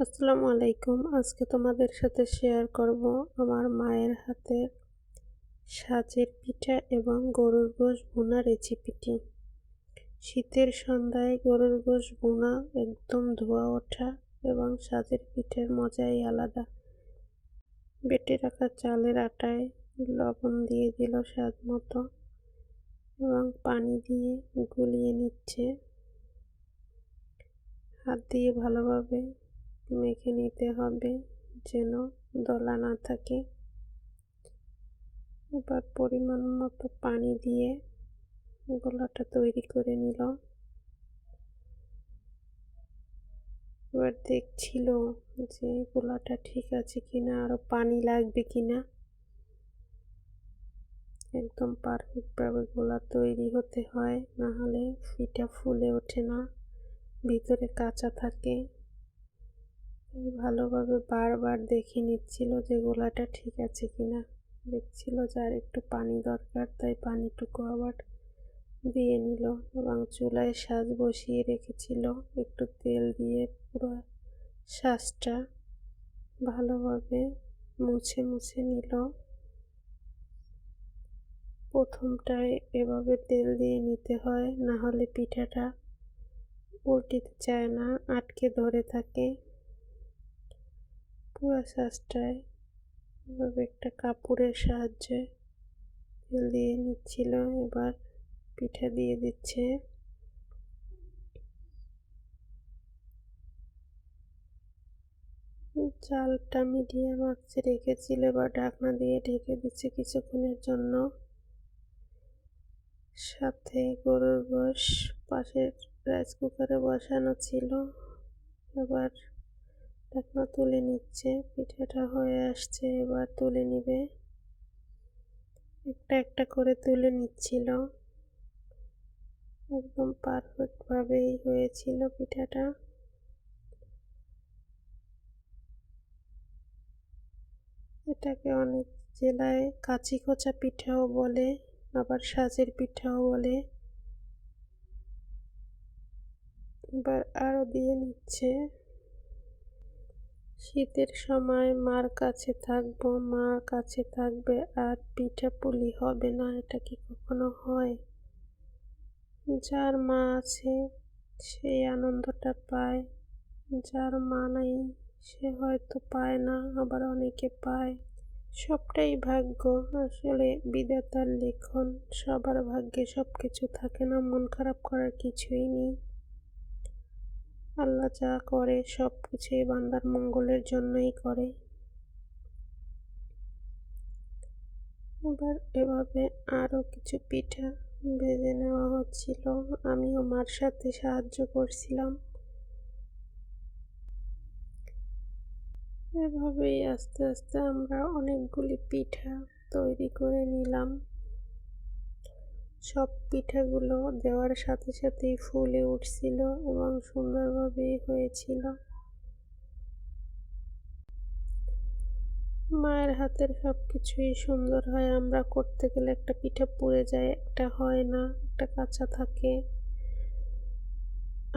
আসসালামু আলাইকুম। আজকে তোমাদের সাথে শেয়ার করব আমার মায়ের হাতের সাজের পিঠা এবং গরুর গোশ ভুনা রেসিপিটি। শীতের সন্ধ্যায় গরুর গোশ ভুনা একদম ধোয়া ওঠা এবং সাজের পিঠের মজাই আলাদা। বেটে রাখা চালের আটায় লবণ দিয়ে দিল স্বাদ মতো এবং পানি দিয়ে গুলিয়ে নিচ্ছে। হাত দিয়ে ভালোভাবে মেখে নিতে হবে যেন দলা না থাকে। এবার পরিমাণ মতো পানি দিয়ে গোলাটা তৈরি করে নিল। এবার দেখছিল যে গোলাটা ঠিক আছে কিনা, আরো পানি লাগবে কিনা। একদম পারফেক্টভাবে গোলা তৈরি হতে হয়, না হলে পিঠা ফুলে ওঠে না, ভিতরে কাঁচা থাকে। ভালোভাবে বারবার দেখে নিচ্ছিল যে গোলাটা ঠিক আছে কিনা। দেখছিল যে আর একটু পানি দরকার, তাই পানিটুকু আবার দিয়ে নিল এবং চুলায় সাজ বসিয়ে রেখেছিল। একটু তেল দিয়ে পুরো সাজটা ভালোভাবে মুছে মুছে নিল। প্রথমটায় এভাবে তেল দিয়ে নিতে হয়, না হলে পিঠাটা উল্টিতে চায় না, আটকে ধরে থাকে। পুরো সাজটায় এভাবে একটা কাপড়ের সাহায্যে তেল দিয়ে নিচ্ছিল। এবার পিঠা দিয়ে দিচ্ছে। চালটা মিডিয়াম আঁচে রেখেছিল, এবার ঢাকনা দিয়ে ঢেকে দিচ্ছে কিছুক্ষণের জন্য। সাথে গরুর গোশ পাশের রাইস কুকারে বসানো ছিল। এবার ঢাকনা তুলে নিচ্ছে। পিঠাটা হয়ে আসছে, এবার তুলে নিবে। একটা একটা করে তুলে নিচ্ছিল। একদম পারফেক্ট ভাবেই হয়েছিল পিঠাটা। এটাকে অনেক জেলায় কাঁচি খোঁচা পিঠাও বলে, আবার সাজের পিঠাও বলে। এবার আরো দিয়ে নিচ্ছে। শীতের সময় মার কাছে থাকবো, মার কাছে থাকবে আর পিঠা পুলি হবে না, এটা কি কখনো হয়? যার মা আছে সেই আনন্দটা পায়, যার মা নাই সে হয়তো পায় না, আবার অনেকে পায়। সবটাই ভাগ্য, আসলে বিধাতার লিখন। সবার ভাগ্যে সবকিছু থাকে না, মন খারাপ করার কিছুই নেই। আল্লাহ যা করে সব কিছুই বান্দার মঙ্গলের জন্যই করে। এবার এভাবে আরো কিছু পিঠা ভেজে নেওয়া হচ্ছিল, আমিও মার সাথে সাহায্য করছিলাম। এভাবেই আস্তে আস্তে আমরা অনেকগুলি পিঠা তৈরি করে নিলাম। সব পিঠাগুলো দেওয়ার সাথে সাথেই ফুলে উঠছিল এবং সুন্দরভাবেই হয়েছিল। মায়ের হাতের সব কিছুই সুন্দর হয়, আমরা করতে গেলে একটা পিঠা পুড়ে যায়, একটা হয় না, একটা কাঁচা থাকে।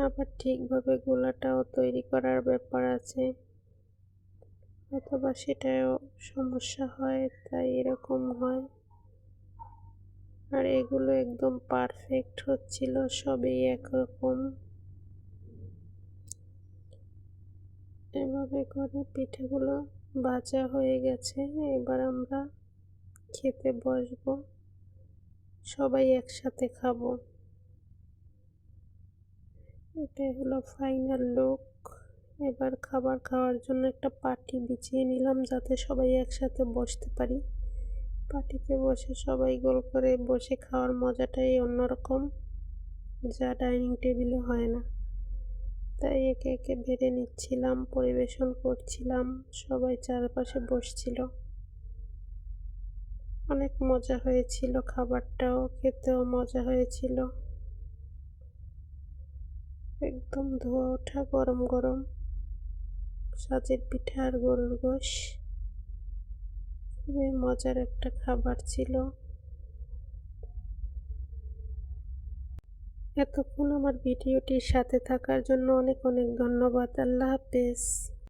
আবার ঠিকভাবে গোলাটাও তৈরি করার ব্যাপার আছে, অথবা সেটাও সমস্যা হয়, তাই এরকম হয়। আর এগুলো একদম পারফেক্ট হচ্ছিল, সবই একরকম। এভাবে করে পিঠাগুলো ভাজা হয়ে গেছে। এবার আমরা খেতে বসবো, সবাই একসাথে খাবো। এটাই হলো ফাইনাল লুক। এবার খাবার খাওয়ার জন্য একটা পাটি বিছিয়ে নিলাম, যাতে সবাই একসাথে বসতে পারি। পাটিতে বসে সবাই গোল করে বসে খাওয়ার মজাটাই অন্যরকম, যা ডাইনিং টেবিলে হয় না। তাই একে একে বেড়ে নিচ্ছিলাম, পরিবেশন করছিলাম, সবাই চারপাশে বসছিল। অনেক মজা হয়েছিল, খাবারটাও খেতেও মজা হয়েছিল। একদম ধোয়া ওঠা গরম গরম সাজের পিঠা আর গরুর গোশ, খুবই মজার একটা খাবার ছিল। এতক্ষণ আমার ভিডিওটির সাথে থাকার জন্য অনেক অনেক ধন্যবাদ। আল্লাহ হাফেজ।